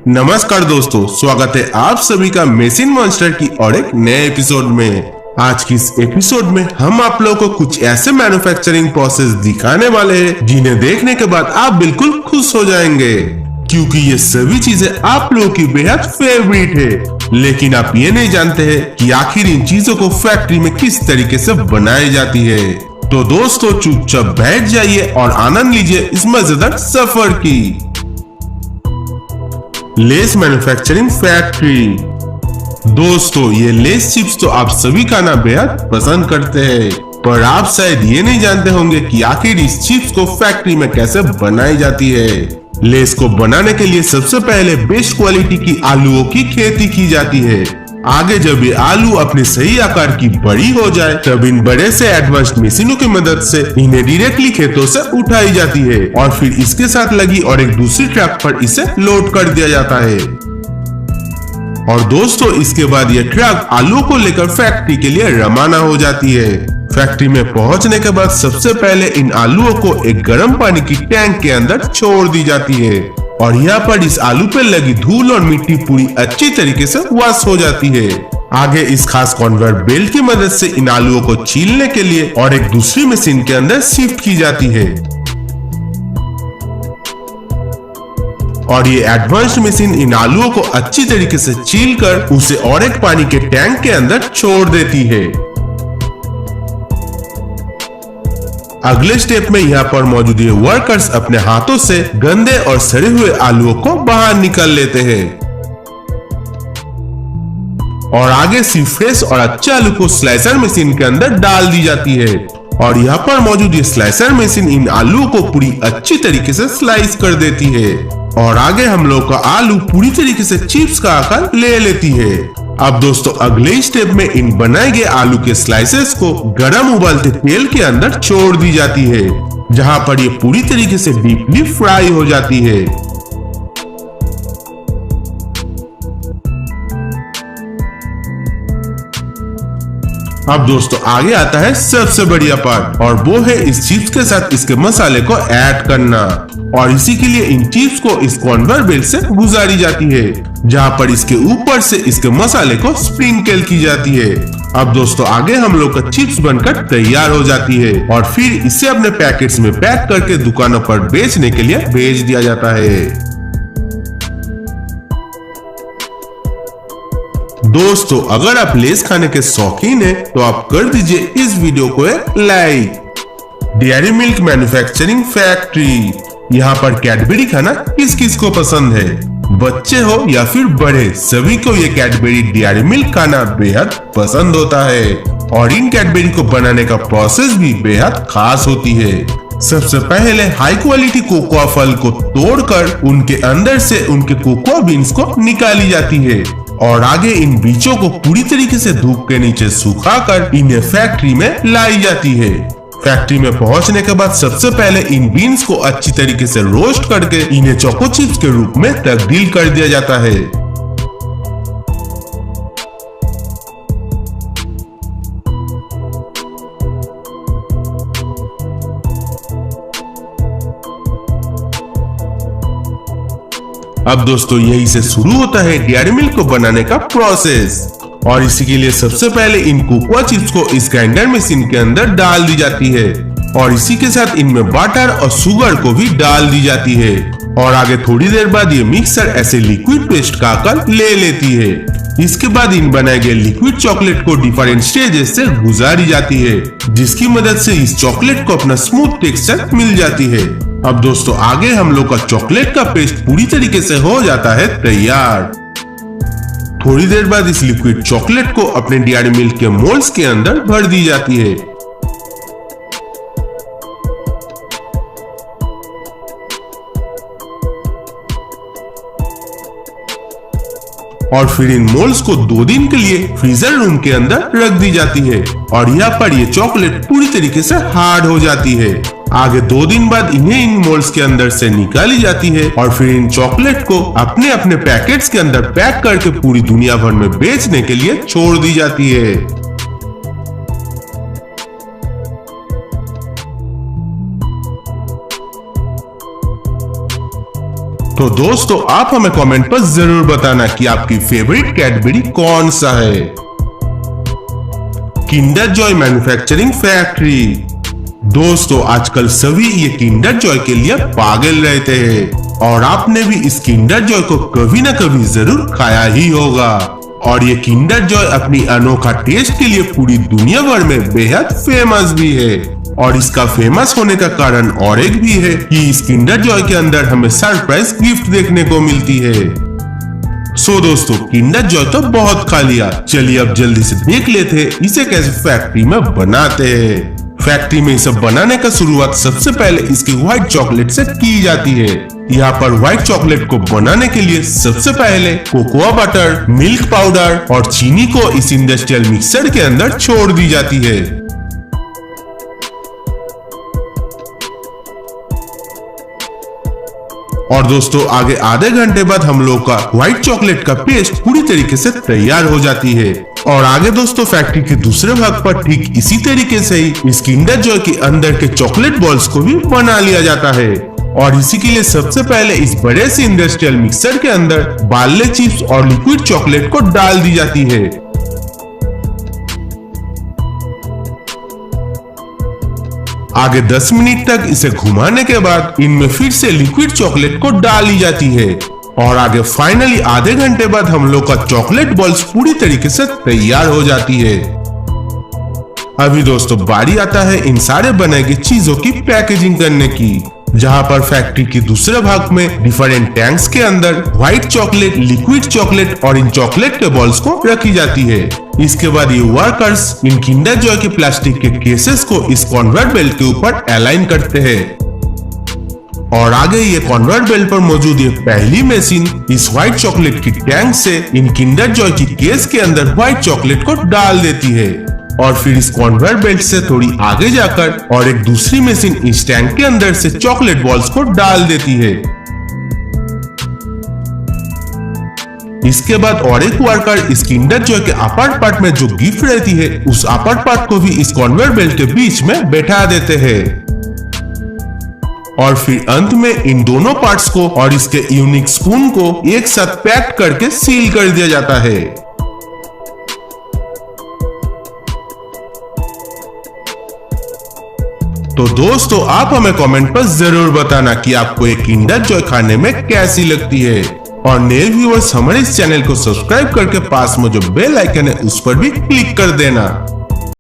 नमस्कार दोस्तों, स्वागत है आप सभी का मेसिन मॉन्स्टर की और एक नए एपिसोड में। आज की इस एपिसोड में हम आप लोगों को कुछ ऐसे मैन्युफैक्चरिंग प्रोसेस दिखाने वाले हैं जिन्हें देखने के बाद आप बिल्कुल खुश हो जाएंगे, क्योंकि ये सभी चीजें आप लोगों की बेहद फेवरेट है। लेकिन आप ये नहीं जानते हैं कि आखिर इन चीजों को फैक्ट्री में किस तरीके से बनाई जाती है। तो दोस्तों चुपचाप बैठ जाइए और आनंद लीजिए इस मजेदार सफर की। Less manufacturing factory. दोस्तों ये लेस चिप्स तो आप सभी खाना बेहद पसंद करते हैं, पर आप शायद ये नहीं जानते होंगे कि आखिर इस चिप्स को फैक्ट्री में कैसे बनाई जाती है। लेस को बनाने के लिए सबसे पहले बेस्ट क्वालिटी की आलूओं की खेती की जाती है। आगे जब ये आलू अपने सही आकार की बड़ी हो जाए तब इन बड़े से एडवांस्ड मशीनों की मदद से इन्हें डायरेक्टली खेतों से उठाई जाती है और फिर इसके साथ लगी और एक दूसरी ट्रक पर इसे लोड कर दिया जाता है। और दोस्तों इसके बाद ये ट्रक आलू को लेकर फैक्ट्री के लिए रवाना हो जाती है। फैक्ट्री में पहुंचने के बाद सबसे पहले इन आलूओं को एक गर्म पानी की टैंक के अंदर छोड़ दी जाती है और यहाँ पर इस आलू पे लगी धूल और मिट्टी पूरी अच्छी तरीके से वॉश हो जाती है। आगे इस खास कन्वेयर बेल्ट की मदद से इन आलूओं को छीलने के लिए और एक दूसरी मशीन के अंदर शिफ्ट की जाती है और ये एडवांस्ड मशीन इन आलूओं को अच्छी तरीके से छीलकर उसे और एक पानी के टैंक के अंदर छोड़ देती है। अगले स्टेप में यहाँ पर मौजूद ये वर्कर्स अपने हाथों से गंदे और सड़े हुए आलूओं को बाहर निकाल लेते हैं और आगे सिर्फ फ्रेश और अच्छे आलू को स्लाइसर मशीन के अंदर डाल दी जाती है और यहाँ पर मौजूद ये स्लाइसर मशीन इन आलूओं को पूरी अच्छी तरीके से स्लाइस कर देती है और आगे हम लोग का आलू पूरी तरीके से चिप्स का आकार ले लेती है। अब दोस्तों अगले स्टेप में इन बनाए गए आलू के स्लाइसेस को गरम उबलते तेल के अंदर छोड़ दी जाती है, जहां पर ये पूरी तरीके से डीपली फ्राई हो जाती है। अब दोस्तों आगे आता है सबसे बढ़िया पार्ट और वो है इस चिप्स के साथ इसके मसाले को ऐड करना और इसी के लिए इन चिप्स को इस कन्वेयर बेल्ट से गुजारी जाती है, जहां पर इसके ऊपर से इसके मसाले को स्प्रिंकल की जाती है। अब दोस्तों आगे हम लोग का चिप्स बनकर तैयार हो जाती है और फिर इसे अपने पैकेट्स में पैक करके दुकानों पर बेचने के लिए भेज दिया जाता है। दोस्तों अगर आप लेस खाने के शौकीन हैं तो आप कर दीजिए इस वीडियो को एक like. Dairy milk manufacturing factory. यहाँ पर कैडबरी खाना किस किस को पसंद है, बच्चे हो या फिर बड़े, सभी को ये कैडबरी डेयरी मिल्क खाना बेहद पसंद होता है और इन कैडबरी को बनाने का प्रोसेस भी बेहद खास होती है। सबसे पहले हाई क्वालिटी कोकोआ फल को तोड़कर उनके अंदर से उनके कोकोआ बीन्स को निकाली जाती है और आगे इन बीजों को पूरी तरीके से धूप के नीचे सुखाकर इन्हें फैक्ट्री में लाई जाती है। फैक्ट्री में पहुंचने के बाद सबसे पहले इन बीन्स को अच्छी तरीके से रोस्ट करके इन्हें चोको चिप्स के रूप में तब्दील कर दिया जाता है। अब दोस्तों यही से शुरू होता है डेयरी मिल्क को बनाने का प्रोसेस और इसी के लिए सबसे पहले इन कोकोआ चिप्स को इस ग्राइंडर मशीन के अंदर डाल दी जाती है और इसी के साथ इनमें बटर और शुगर को भी डाल दी जाती है और आगे थोड़ी देर बाद ये मिक्सर ऐसे लिक्विड पेस्ट का आकार ले लेती है। इसके बाद इन बनाए गए लिक्विड चॉकलेट को डिफरेंट स्टेजेस से गुजारी जाती है, जिसकी मदद से इस चॉकलेट को अपना स्मूथ टेक्सचर मिल जाती है। अब दोस्तों आगे हम लोग का चॉकलेट का पेस्ट पूरी तरीके से हो जाता है तैयार। थोड़ी देर बाद इस लिक्विड चॉकलेट को अपने डेयरी मिल्क के मोल्ड्स के अंदर भर दी जाती है और फिर इन मोल्ड्स को 2 दिन के लिए फ्रीजर रूम के अंदर रख दी जाती है और यहाँ पर ये चॉकलेट पूरी तरीके से हार्ड हो जाती है। आगे 2 दिन बाद इन्हें इन मोल्ड्स के अंदर से निकाली जाती है और फिर इन चॉकलेट को अपने अपने पैकेट्स के अंदर पैक करके पूरी दुनिया भर में बेचने के लिए छोड़ दी जाती है। तो तो दोस्तों आप हमें कमेंट पर जरूर बताना कि आपकी फेवरेट कैडबरी कौन सा है। Kinder Joy manufacturing factory. दोस्तों आजकल सभी ये किंडर जॉय के लिए पागल रहते हैं और आपने भी इस किंडर जॉय को कभी न कभी जरूर खाया ही होगा। और ये किंडर जॉय अपनी अनोखा टेस्ट के लिए पूरी दुनिया भर में बेहद फेमस भी है। और इसका फेमस होने का कारण और एक भी है कि इस किंडर जॉय के अंदर हमें सरप्राइज गिफ्ट देखने को मिलती है। सो दोस्तों किंडर जॉय तो बहुत खा लिया, चलिए अब जल्दी से देख लेते हैं इसे कैसे फैक्ट्री में बनाते हैं। फैक्ट्री में इसे बनाने का शुरुआत सबसे पहले इसकी व्हाइट चॉकलेट से की जाती है। यहाँ पर व्हाइट चॉकलेट को बनाने के लिए सबसे पहले कोकोआ बटर, मिल्क पाउडर और चीनी को इस इंडस्ट्रियल मिक्सर के अंदर छोड़ दी जाती है। और दोस्तों आगे आधे घंटे बाद हम लोग का व्हाइट चॉकलेट का पेस्ट पूरी तरीके से तैयार हो जाती है। और आगे दोस्तों फैक्ट्री के दूसरे भाग पर ठीक इसी तरीके से ही इस किंडर जॉय के अंदर के चॉकलेट बॉल्स को भी बना लिया जाता है। और इसी के लिए सबसे पहले इस बड़े से इंडस्ट्रियल मिक्सर के अंदर बार्ले चिप्स और लिक्विड चॉकलेट को डाल दी जाती है। आगे 10 मिनट तक इसे घुमाने के बाद इनमें फिर से लिक्विड चॉकलेट को डाली जाती है। और आगे फाइनली आधे घंटे बाद हम लोग का चॉकलेट बॉल्स पूरी तरीके से तैयार हो जाती है। अभी दोस्तों बारी आता है इन सारे बने गए चीजों की पैकेजिंग करने की, जहां पर फैक्ट्री के दूसरे भाग में डिफरेंट टैंक्स के अंदर व्हाइट चॉकलेट, लिक्विड चॉकलेट और इन चॉकलेट के बॉल्स को रखी जाती है। इसके बाद ये वर्कर्स इन किंडर जॉय के प्लास्टिक के केसेस को इस कन्वेयर बेल्ट के ऊपर अलाइन करते हैं। और आगे ये कन्वेयर बेल्ट पर मौजूद ये पहली मशीन इस व्हाइट चॉकलेट की टैंक से इन किंडर जॉय की केस के अंदर व्हाइट चॉकलेट को डाल देती है। और फिर इस कन्वेयर बेल्ट से थोड़ी आगे जाकर और एक दूसरी मशीन इस टैंक के अंदर से चॉकलेट बॉल्स को डाल देती है। इसके बाद और एक वर्कर इस किंडर जॉय के अपर पार्ट में जो गिफ्ट रहती है उस अपर पार्ट को भी इस कन्वेयर बेल्ट के बीच में बैठा देते हैं। और फिर अंत में इन दोनों पार्ट्स को और इसके यूनिक स्पून को एक साथ पैक करके सील कर दिया जाता है। तो दोस्तों आप हमें कमेंट पर जरूर बताना कि आपको ये किंडर जॉय खाने में कैसी लगती है। और नए व्यूअर्स हमारे इस चैनल को सब्सक्राइब करके पास में जो बेल आइकन है उस पर भी क्लिक कर देना।